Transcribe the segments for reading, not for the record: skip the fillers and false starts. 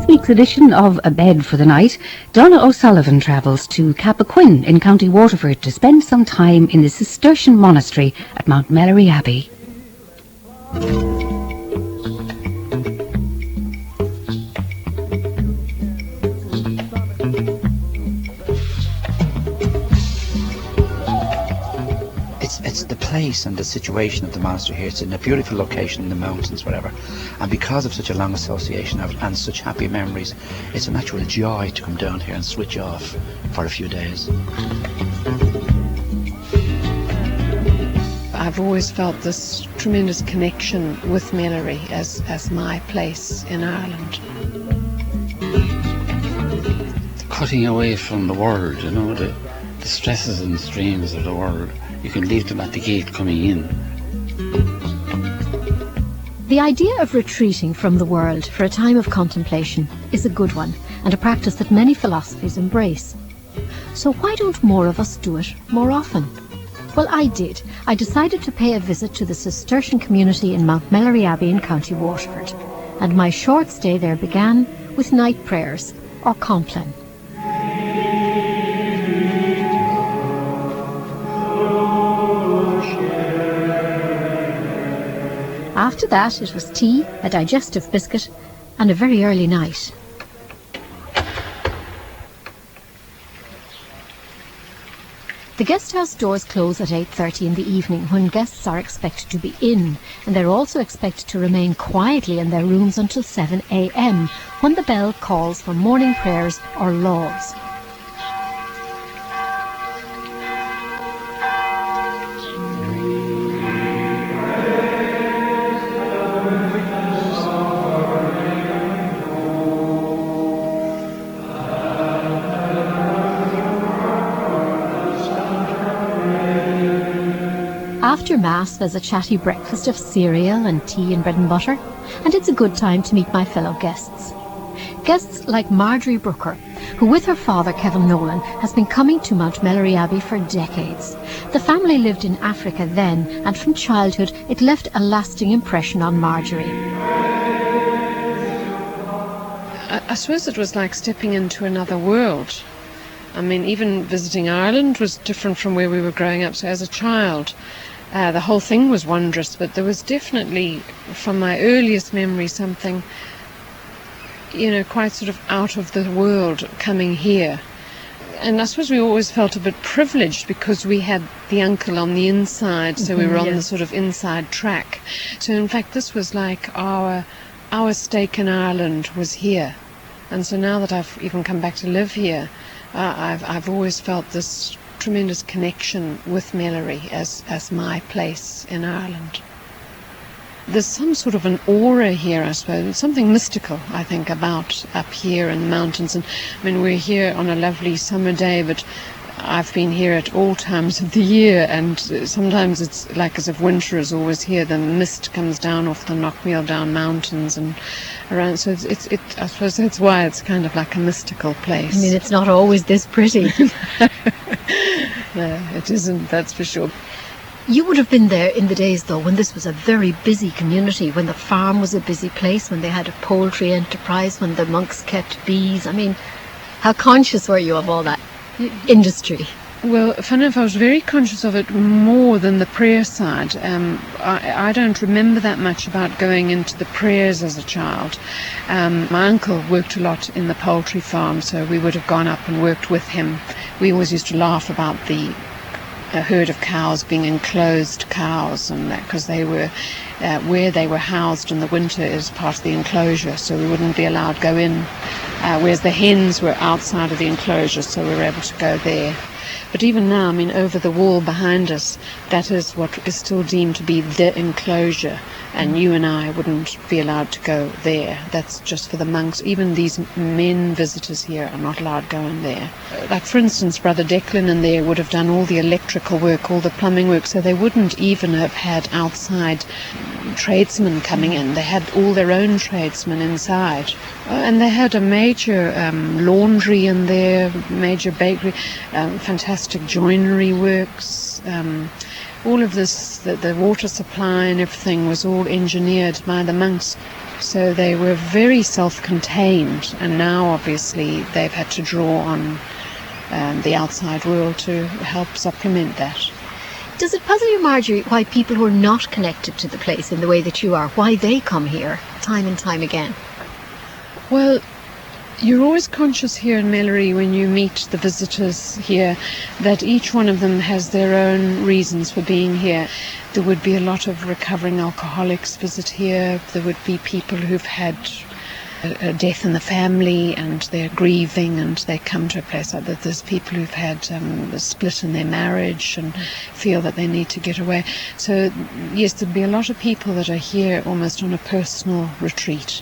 this week's edition of A Bed for the Night, Donna O'Sullivan travels to Cappoquin in County Waterford to spend some time in the Cistercian monastery at Mount Mellary Abbey. It's the place and the situation of the monastery here. It's in a beautiful location in the mountains, whatever. And because of such a long association of it and such happy memories, it's an actual joy to come down here and switch off for a few days. I've always felt this tremendous connection with Mellary as my place in Ireland. Cutting away from the world, you know, the stresses and strains of the world. You can leave them at the gate coming in. The idea of retreating from the world for a time of contemplation is a good one, and a practice that many philosophies embrace. So why don't more of us do it more often? Well, I did. I decided to pay a visit to the Cistercian community in Mount Mellary Abbey in County Waterford, and my short stay there began with night prayers, or compline. After that, it was tea, a digestive biscuit, and a very early night. The guest house doors close at 8:30 in the evening, when guests are expected to be in, and they're also expected to remain quietly in their rooms until 7 a.m, when the bell calls for morning prayers or lauds. After Mass, there's a chatty breakfast of cereal and tea and bread and butter, and it's a good time to meet my fellow guests. Guests like Marjorie Brooker, who with her father Kevin Nolan has been coming to Mount Mellary Abbey for decades. The family lived in Africa then, and from childhood it left a lasting impression on Marjorie. I suppose it was like stepping into another world. I mean, even visiting Ireland was different from where we were growing up. So as a child, the whole thing was wondrous, but there was definitely, from my earliest memory, something, you know, quite sort of out of the world coming here. And I suppose we always felt a bit privileged because we had the uncle on the inside, so we were on the sort of inside track. So in fact, this was like our stake in Ireland was here. And so now that I've even come back to live here, I've always felt this tremendous connection with Mellary as my place in Ireland. There's some sort of an aura here, I suppose, something mystical, I think, about up here in the mountains. And I mean, we're here on a lovely summer day, but I've been here at all times of the year, and sometimes it's like as if winter is always here. The mist comes down off the Knockmeal Down mountains and around, so I suppose that's why it's kind of like a mystical place. I mean, it's not always this pretty. No, it isn't, that's for sure. You would have been there in the days, though, when this was a very busy community, when the farm was a busy place, when they had a poultry enterprise, when the monks kept bees. I mean, how conscious were you of all that industry? Well, funny enough, I was very conscious of it more than the prayer side. I don't remember that much about going into the prayers as a child. My uncle worked a lot in the poultry farm, so we would have gone up and worked with him. We always used to laugh about a herd of cows being enclosed cows, and that because they were where they were housed in the winter is part of the enclosure, so we wouldn't be allowed to go in, whereas the hens were outside of the enclosure, so we were able to go there. But even now, I mean, over the wall behind us, that is what is still deemed to be the enclosure, and you and I wouldn't be allowed to go there. That's just for the monks. Even these men visitors here are not allowed to go in there. Like, for instance, Brother Declan in there would have done all the electrical work, all the plumbing work, so they wouldn't even have had outside tradesmen coming in. They had all their own tradesmen inside. And they had a major laundry in there, major bakery, fantastic joinery works. All of this, the water supply and everything was all engineered by the monks. So they were very self-contained, and now obviously they've had to draw on the outside world to help supplement that. Does it puzzle you, Marjorie, why people who are not connected to the place in the way that you are, why they come here time and time again? Well, you're always conscious here in Mellary when you meet the visitors here that each one of them has their own reasons for being here. There would be a lot of recovering alcoholics visit here. There would be people who've had a death in the family and they're grieving and they come to a place like that. There's people who've had a split in their marriage and feel that they need to get away. So yes, there'd be a lot of people that are here almost on a personal retreat.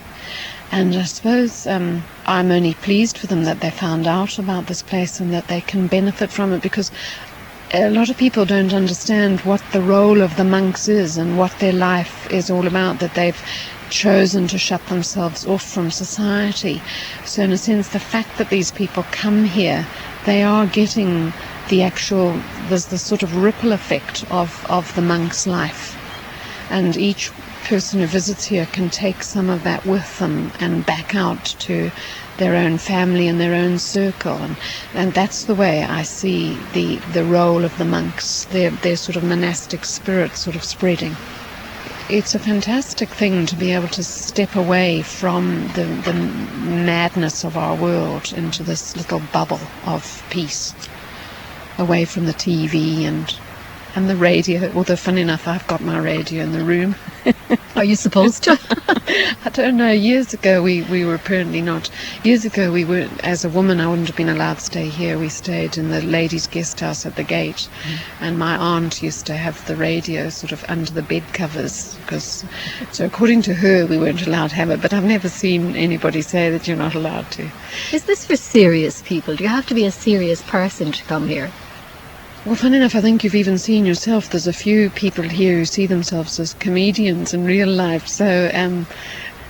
And I suppose I'm only pleased for them that they found out about this place and that they can benefit from it, because a lot of people don't understand what the role of the monks is and what their life is all about, that they've chosen to shut themselves off from society. So in a sense, the fact that these people come here, they are getting there's the sort of ripple effect of the monk's life. And each person who visits here can take some of that with them and back out to their own family and their own circle, and that's the way I see the role of the monks, their sort of monastic spirit sort of spreading. It's a fantastic thing to be able to step away from the madness of our world into this little bubble of peace, away from the TV and the radio. Although funny enough, I've got my radio in the room. Are you supposed to? I don't know. Years ago, we were apparently not. Years ago, we were, as a woman, I wouldn't have been allowed to stay here. We stayed in the ladies' guest house at the gate. And my aunt used to have the radio sort of under the bed covers. So according to her, we weren't allowed to have it. But I've never seen anybody say that you're not allowed to. Is this for serious people? Do you have to be a serious person to come here? Well, funny enough, I think you've even seen yourself. There's a few people here who see themselves as comedians in real life. So, and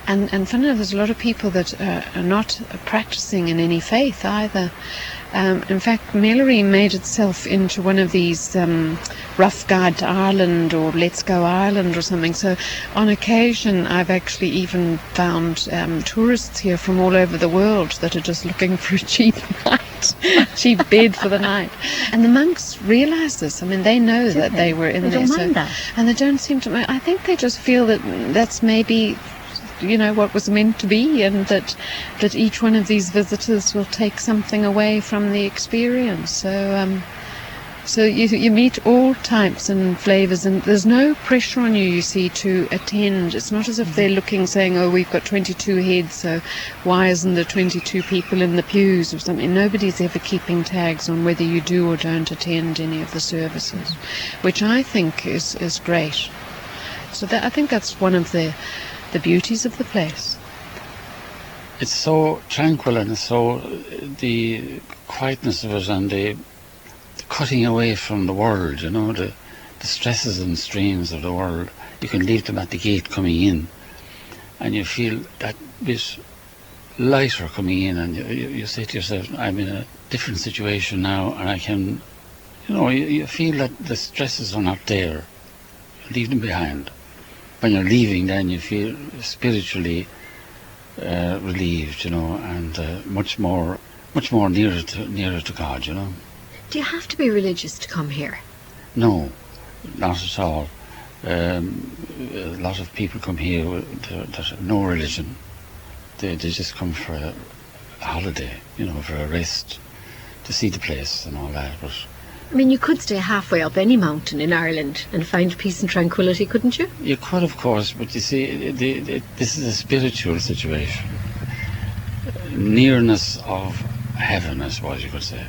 funny enough, there's a lot of people that are not practicing in any faith either. In fact, Mellary made itself into one of these Rough Guide to Ireland or Let's Go Ireland or something. So on occasion, I've actually even found tourists here from all over the world that are just looking for a cheap night, cheap bed for the night. And the monks realise this. I mean, they know that they were in there. They don't mind that. And they don't seem to mind. I think they just feel that that's maybe, what was meant to be, and that each one of these visitors will take something away from the experience. So you meet all types and flavours, and there's no pressure on you, you see, to attend. It's not as if they're looking, saying, oh, we've got 22 heads, so why isn't there 22 people in the pews or something? Nobody's ever keeping tags on whether you do or don't attend any of the services, which I think is great. So I think that's one of the beauties of the place. It's so tranquil, and so the quietness of it and the cutting away from the world, the stresses and strains of the world. You can leave them at the gate coming in, and you feel that bit lighter coming in, and you say to yourself, I'm in a different situation now, and I can, you feel that the stresses are not there. Leave them behind. When you're leaving, then you feel spiritually relieved, and much more nearer to God, Do you have to be religious to come here? No, not at all. A lot of people come here that have no religion. They just come for a holiday, for a rest, to see the place and all that. But I mean, you could stay halfway up any mountain in Ireland and find peace and tranquility, couldn't you? you could, of course, but you see, this is a spiritual situation. Nearness of heaven, I suppose you could say.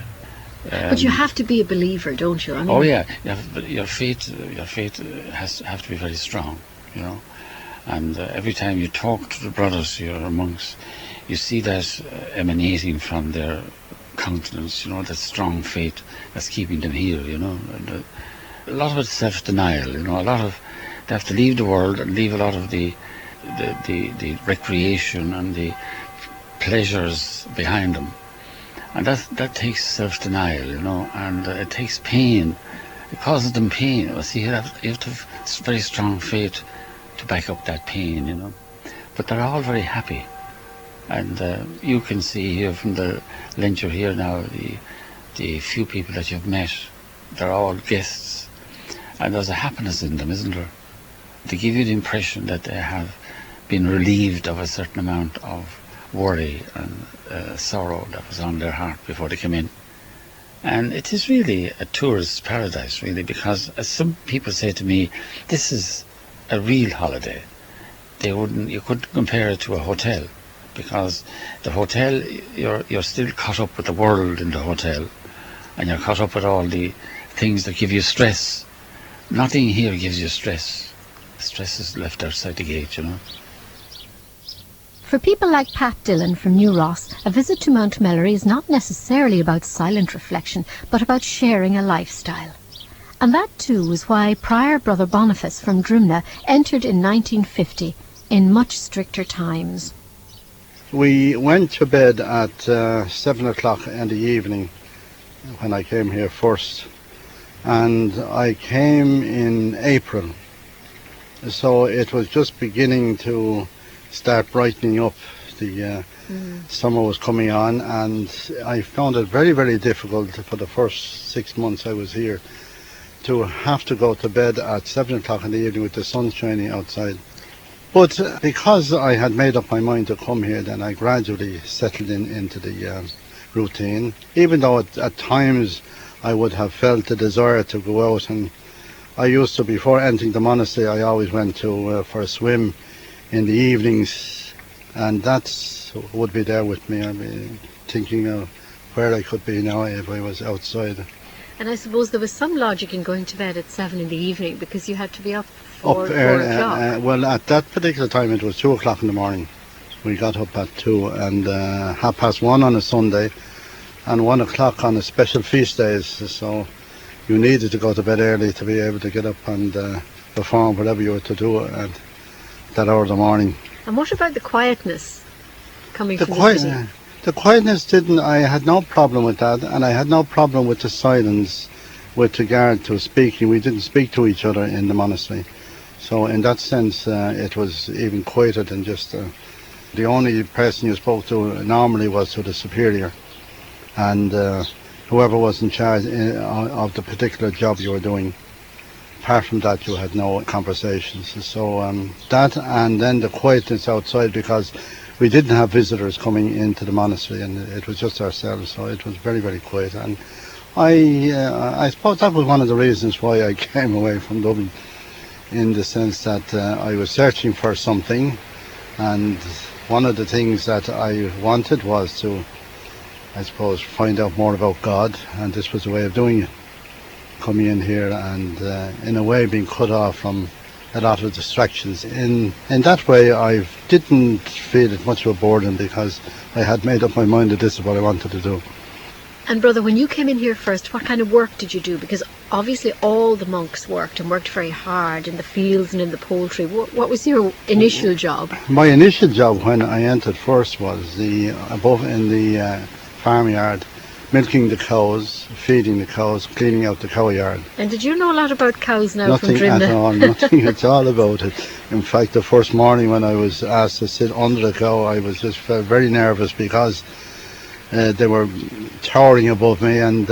But you have to be a believer, don't you? I mean, Oh yeah, your faith has to have to be very strong, And every time you talk to the brothers, your monks, you see that emanating from their countenance, that strong faith that's keeping them here, And a lot of it's self-denial, they have to leave the world and leave a lot of the recreation and the pleasures behind them. And that takes self-denial, and it takes pain. It causes them pain. See, you have to have very strong faith to back up that pain, but they're all very happy. And you can see here from the length you're here now, the few people that you've met, they're all guests. And there's a happiness in them, isn't there? They give you the impression that they have been relieved of a certain amount of worry and sorrow that was on their heart before they came in. And it is really a tourist's paradise, really, because as some people say to me, this is a real holiday. You couldn't compare it to a hotel, because the hotel, you're still caught up with the world in the hotel, and you're caught up with all the things that give you stress. Nothing here gives you stress. Stress is left outside the gate, you know. For people like Pat Dillon from New Ross, a visit to Mount Mellary is not necessarily about silent reflection, but about sharing a lifestyle. And that too was why Prior Brother Boniface from Drumna entered in 1950, in much stricter times. We went to bed at 7 o'clock in the evening when I came here first, and I came in April, so it was just beginning to start brightening up. The summer was coming on, and I found it very, very difficult for the first 6 months I was here to have to go to bed at 7 o'clock in the evening with the sun shining outside. But because I had made up my mind to come here, then I gradually settled into the routine, even though at times I would have felt the desire to go out. And I used to, before entering the monastery, I always went to for a swim in the evenings, and that would be there with me. I'd be thinking of where I could be now if I was outside. And I suppose there was some logic in going to bed at 7 in the evening, because you had to be up 4 o'clock. Well, at that particular time it was 2 o'clock in the morning. We got up at 2, and 1:30 on a Sunday and 1 o'clock on a special feast days. So you needed to go to bed early to be able to get up and perform whatever you were to do at that hour of the morning. And what about the quietness coming from the city? The quietness I had no problem with that, and I had no problem with the silence with regard to speaking. We didn't speak to each other in the monastery. So in that sense, it was even quieter than just the only person you spoke to normally was to the superior, and whoever was in charge of the particular job you were doing. Apart from that, you had no conversations. So that, and then the quietness outside, because we didn't have visitors coming into the monastery, and it was just ourselves, so it was very, very quiet. And I suppose that was one of the reasons why I came away from Dublin, in the sense that I was searching for something, and one of the things that I wanted was to, I suppose, find out more about God, and this was a way of doing it. Coming in here and in a way being cut off from a lot of distractions. In that way I didn't feel it much of a burden, because I had made up my mind that this is what I wanted to do. And Brother, when you came in here first, what kind of work did you do? Because obviously all the monks worked, and worked very hard in the fields and in the poultry. What was your initial job? My initial job when I entered first was above in the farmyard, milking the cows, feeding the cows, cleaning out the cow yard. And did you know a lot about cows now? Nothing from Drimna? At all, nothing at all about it. In fact, the first morning when I was asked to sit under the cow, I was just very nervous, because they were towering above me, and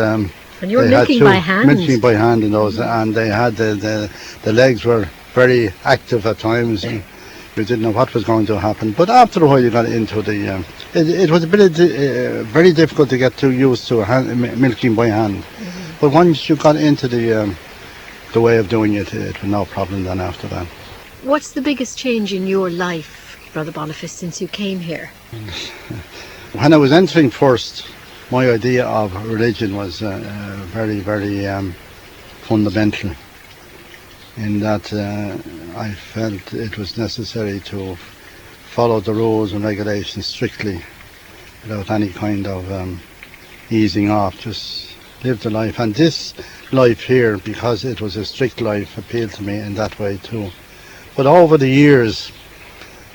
you were milking by hand. Milking by hand in those, and they had the legs were very active at times, and we didn't know what was going to happen. But after a while you got into the it was a bit very difficult to get too used to milking by hand. Mm-hmm. But once you got into the way of doing it, it was no problem then after that. What's the biggest change in your life, Brother Boniface, since you came here? When I was entering first, my idea of religion was very, very fundamental, in that I felt it was necessary to follow the rules and regulations strictly, without any kind of easing off, just live the life. And this life here, because it was a strict life, appealed to me in that way too. But over the years,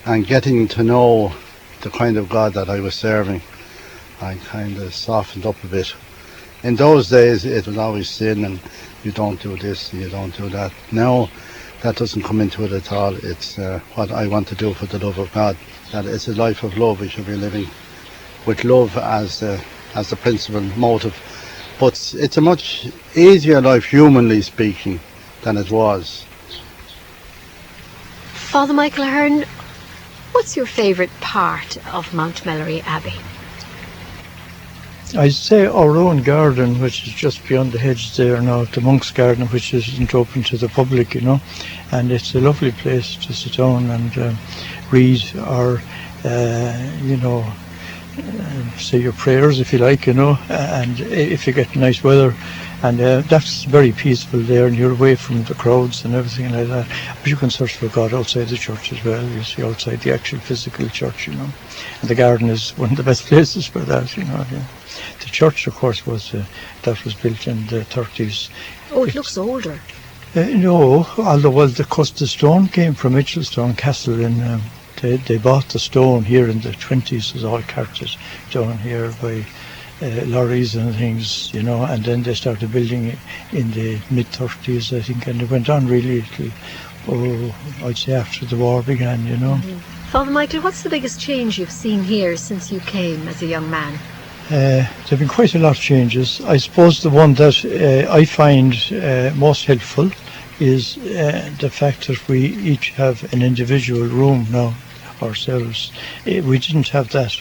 and getting to know the kind of God that I was serving, I kind of softened up a bit. In those days it was always sin, and you don't do this and you don't do that. Now, that doesn't come into it at all. It's what I want to do for the love of God. That it's a life of love we should be living, with love as the principal motive. But it's a much easier life, humanly speaking, than it was. Father Michael Ahern, what's your favourite part of Mount Mellary Abbey? I'd say our own garden, which is just beyond the hedge there now, the monk's garden, which isn't open to the public, you know, and it's a lovely place to sit down and read or, you know, say your prayers if you like, you know, and if you get nice weather, and that's very peaceful there, and you're away from the crowds and everything like that. But you can search for God outside the church as well. You see, outside the actual physical church, you know, and the garden is one of the best places for that, you know. Yeah. The church, of course, was that was built in the 30s. Oh, it looks older. No, although the stone came from Mitchelstone Castle in. They bought the stone here in the 20s. It was all carted down here by lorries and things, you know, and then they started building it in the mid-30s, I think, and it went on really till, I'd say after the war began, you know. Father Michael, what's the biggest change you've seen here since you came as a young man? There have been quite a lot of changes. I suppose the one that I find most helpful is the fact that we each have an individual room now ourselves. We didn't have that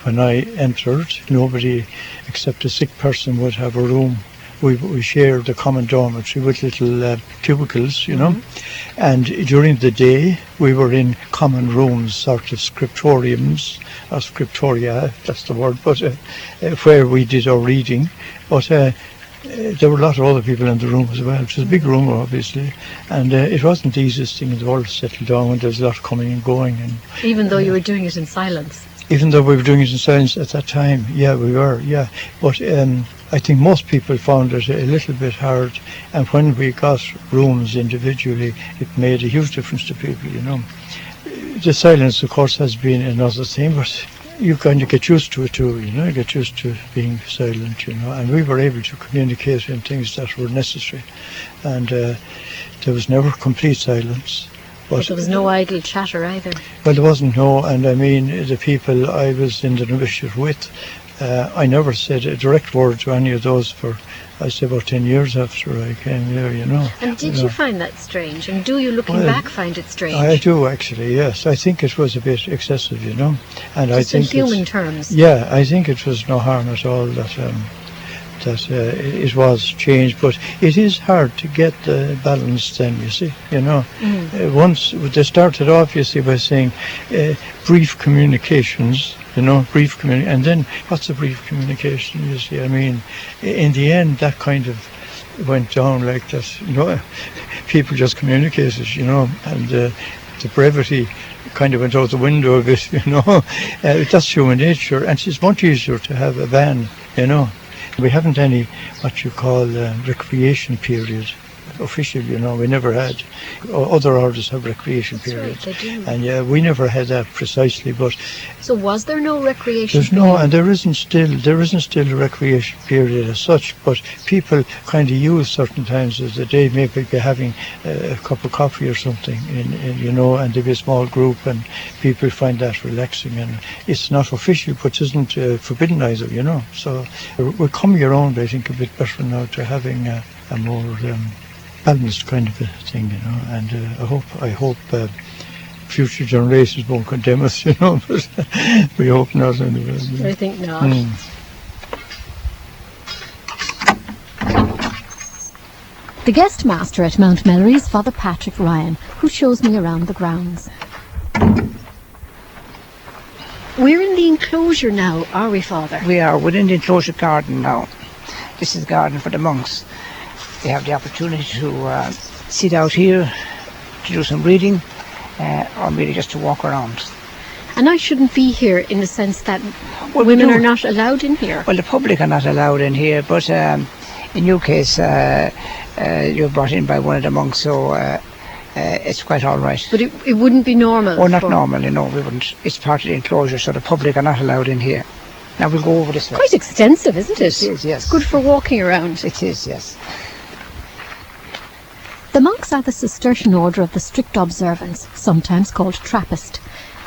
when I entered. Nobody except a sick person would have a room. We shared a common dormitory with little cubicles, you know, and during the day we were in common rooms, sort of scriptoriums, or scriptoria, that's the word, but where we did our reading. But there were a lot of other people in the room as well. It was a big room, obviously, and it wasn't the easiest thing in the world to settle down when there was a lot coming and going. And even though you were doing it in silence? Even though we were doing it in silence at that time, yeah, we were, yeah. But I think most people found it a little bit hard, and when we got rooms individually, it made a huge difference to people, you know. The silence, of course, has been another thing, but you kind of get used to it too, you know, you get used to being silent, you know, and we were able to communicate in things that were necessary, and there was never complete silence. But there was no idle chatter either. Well, there wasn't, no, and I mean, the people I was in the novitiate with, I never said a direct word to any of those for, I say, about 10 years after I came here, you know. And did you find that strange? And do you, looking back, find it strange? I do, actually, yes. I think it was a bit excessive, you know. And just I think in human terms? Yeah, I think it was no harm at all that it was changed, but it is hard to get the balance then, you see, you know. Once they started off, you see, by saying brief communications, you know, and then what's a brief communication, you see? I mean, in the end, that kind of went down like that, you know, people just communicated, you know, and the brevity kind of went out the window a bit, you know. That's human nature, and it's much easier to have a ban, you know. We haven't any what you call recreation period official, you know. We never had. Other orders have recreation periods. Right, they do. And yeah, we never had that precisely. But so was there no recreation? There's no, and there isn't still a recreation period as such. But people kind of use certain times of the day, maybe by having a cup of coffee or something, in you know, and there'll be a small group, and people find that relaxing. And it's not official, but it isn't forbidden either, you know. So we're coming around, I think, a bit better now to having a more balanced kind of a thing, you know, and I hope future generations won't condemn us, you know, but we hope not anyway. I think not. The guest master at Mount Mellary is Father Patrick Ryan, who shows me around the grounds. We're in the enclosure now, are we, Father? We are within the enclosure garden now. This is the garden for the monks. They have the opportunity to sit out here to do some reading, or maybe just to walk around. And I shouldn't be here in the sense that women are not allowed in here. Well, the public are not allowed in here, but in your case, you're brought in by one of the monks, so it's quite all right. But it wouldn't be normal? Oh, not normal, you know, we wouldn't. It's part of the enclosure, so the public are not allowed in here. Now we'll go over this way. Quite extensive, isn't it? It is, yes. Good for walking around. It is, yes. The monks are the Cistercian order of the strict observance, sometimes called Trappist.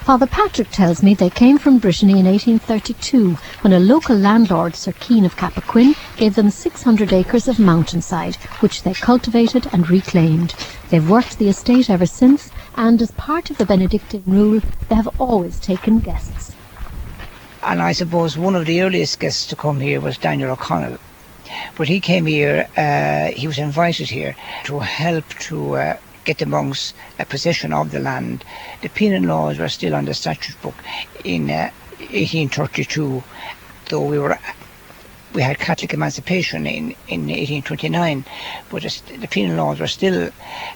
Father Patrick tells me they came from Brittany in 1832, when a local landlord, Sir Keen of Cappoquin, gave them 600 acres of mountainside, which they cultivated and reclaimed. They've worked the estate ever since, and as part of the Benedictine rule, they have always taken guests. And I suppose one of the earliest guests to come here was Daniel O'Connell. But he came here, he was invited here to help to get the monks a possession of the land. The penal laws were still on the statute book in 1832, though we had Catholic emancipation in 1829, but the penal laws were still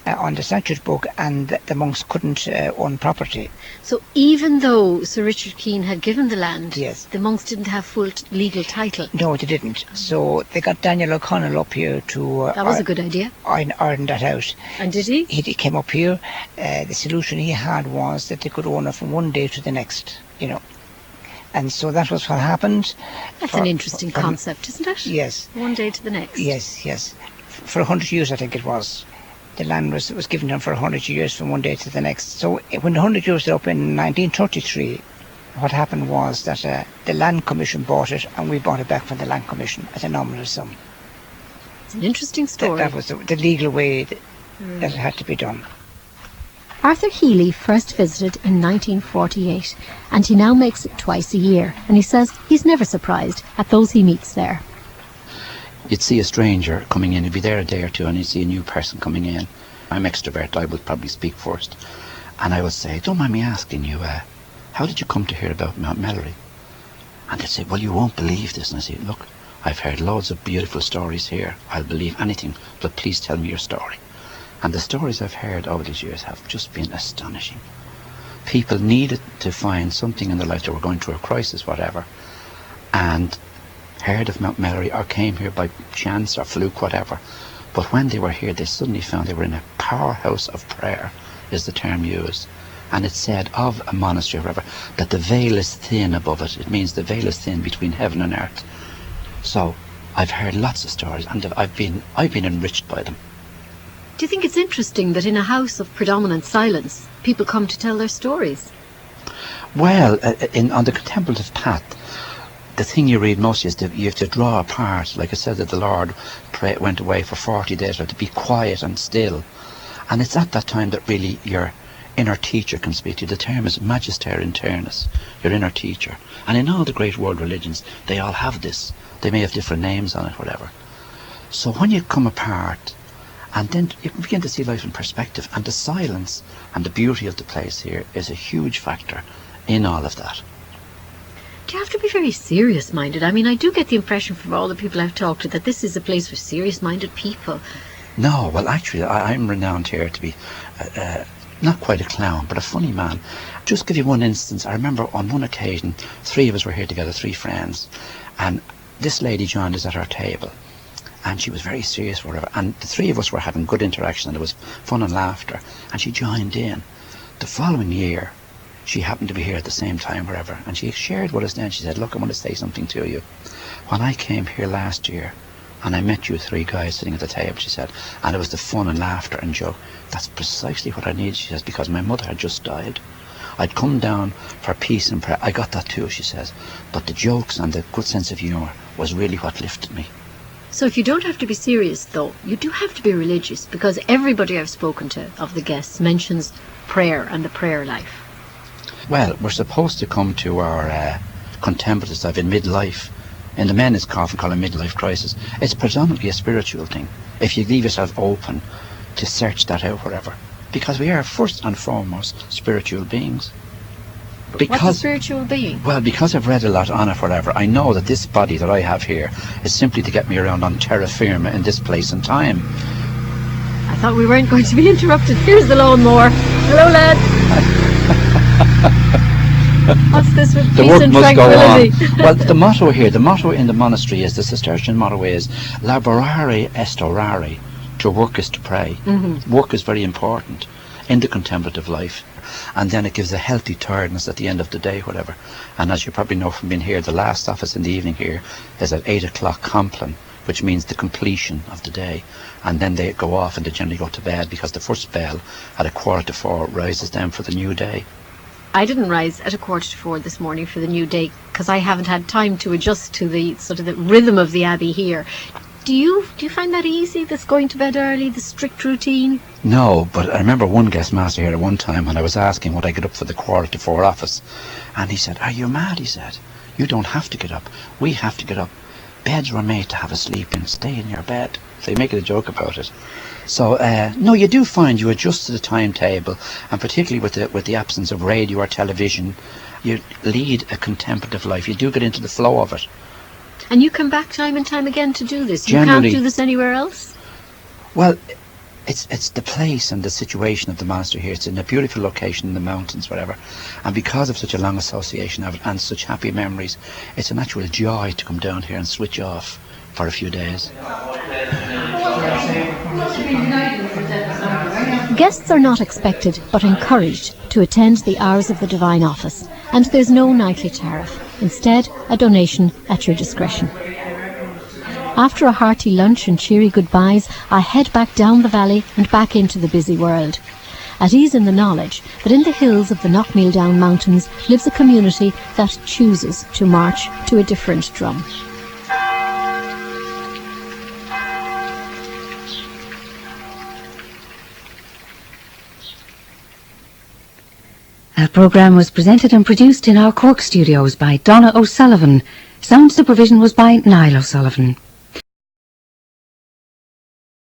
on the statute book, and the monks couldn't own property. So even though Sir Richard Keen had given the land, yes, the monks didn't have full legal title? No, they didn't. So they got Daniel O'Connell up here to... that was a good idea. Iron that out. And did he? He came up here. The solution he had was that they could own it from one day to the next, you know. And so that was what happened. That's an interesting concept, isn't it? Yes. One day to the next. Yes, yes. For 100 years, I think it was. The land was given them for 100 years from one day to the next. So when the 100 years were up in 1933, what happened was that the Land Commission bought it, and we bought it back from the Land Commission at a nominal sum. It's an interesting story. That was the legal way that it had to be done. Arthur Healy first visited in 1948, and he now makes it twice a year, and he says he's never surprised at those he meets there. You'd see a stranger coming in, you'd be there a day or two, and you'd see a new person coming in. I'm extrovert, I would probably speak first. And I would say, don't mind me asking you, how did you come to hear about Mount Mellary? And they'd say, well, you won't believe this. And I say, look, I've heard loads of beautiful stories here. I'll believe anything, but please tell me your story. And the stories I've heard over these years have just been astonishing. People needed to find something in their life. They were going through a crisis, whatever, and heard of Mount Mellary or came here by chance or fluke, whatever. But when they were here, they suddenly found they were in a powerhouse of prayer, is the term used. And it said of a monastery or whatever, that the veil is thin above it. It means the veil is thin between heaven and earth. So I've heard lots of stories, and I've been enriched by them. Do you think it's interesting that in a house of predominant silence, people come to tell their stories? Well, on the contemplative path, the thing you read mostly is that you have to draw apart. Like I said, that the Lord went away for 40 days, or to be quiet and still. And it's at that time that really your inner teacher can speak to you. The term is magister internus, your inner teacher. And in all the great world religions, they all have this. They may have different names on it, whatever. So when you come apart, and then you begin to see life in perspective, and the silence and the beauty of the place here is a huge factor in all of that. Do you have to be very serious-minded? I mean, I do get the impression from all the people I've talked to that this is a place for serious-minded people. No, well, actually, I'm renowned here to be not quite a clown, but a funny man. Just give you one instance. I remember on one occasion, 3 of us were here together, 3 friends, and this lady joined us at our table. And she was very serious, whatever. And the 3 of us were having good interaction, and there was fun and laughter. And she joined in. The following year, she happened to be here at the same time, wherever. And she shared with us then. She said, look, I want to say something to you. When I came here last year, and I met you 3 guys sitting at the table, she said, and it was the fun and laughter and joke. That's precisely what I need, she says, because my mother had just died. I'd come down for peace and prayer. I got that too, she says. But the jokes and the good sense of humour was really what lifted me. So if you don't have to be serious, though, you do have to be religious, because everybody I've spoken to of the guests mentions prayer and the prayer life. Well, we're supposed to come to our contemplatives life in midlife. In the men, it's often called a midlife crisis. It's predominantly a spiritual thing, if you leave yourself open to search that out, whatever. Because we are first and foremost spiritual beings. What's a spiritual being? Well, because I've read a lot on it, whatever, I know that this body that I have here is simply to get me around on terra firma in this place and time. I thought we weren't going to be interrupted. Here's the lawnmower. Hello, lad. What's this with the peace work and must tranquility? go on. Well, the motto here, the motto in the monastery is, the Cistercian motto is, laborare est orare. To work is to pray. Mm-hmm. Work is very important in the contemplative life. And then it gives a healthy tiredness at the end of the day, whatever. And as you probably know from being here, the last office in the evening here is at 8 o'clock Compline, which means the completion of the day. And then they go off and they generally go to bed, because the first bell at 3:45 rises them for the new day. I didn't rise at 4:15 this morning for the new day because I haven't had time to adjust to the sort of the rhythm of the Abbey here. Do you find that easy, this going to bed early, the strict routine? No, but I remember one guest master here at one time when I was asking would I get up for the 4:15 office, and he said, "Are you mad?" He said, "You don't have to get up. We have to get up. Beds were made to have a sleep in. Stay in your bed." So you make a joke about it. So no, you do find you adjust to the timetable, and particularly with the absence of radio or television, you lead a contemplative life. You do get into the flow of it. And you come back time and time again to do this. You Generally, can't do this anywhere else? Well, it's the place and the situation of the monastery here. It's in a beautiful location in the mountains, whatever. And because of such a long association of it and such happy memories, it's an actual joy to come down here and switch off for a few days. Guests are not expected but encouraged to attend the hours of the Divine Office, and there's no nightly tariff. Instead, a donation at your discretion. After a hearty lunch and cheery goodbyes, I head back down the valley and back into the busy world, at ease in the knowledge that in the hills of the Knockmealdown Mountains lives a community that chooses to march to a different drum. That programme was presented and produced in our Cork studios by Donna O'Sullivan. Sound supervision was by Niall O'Sullivan.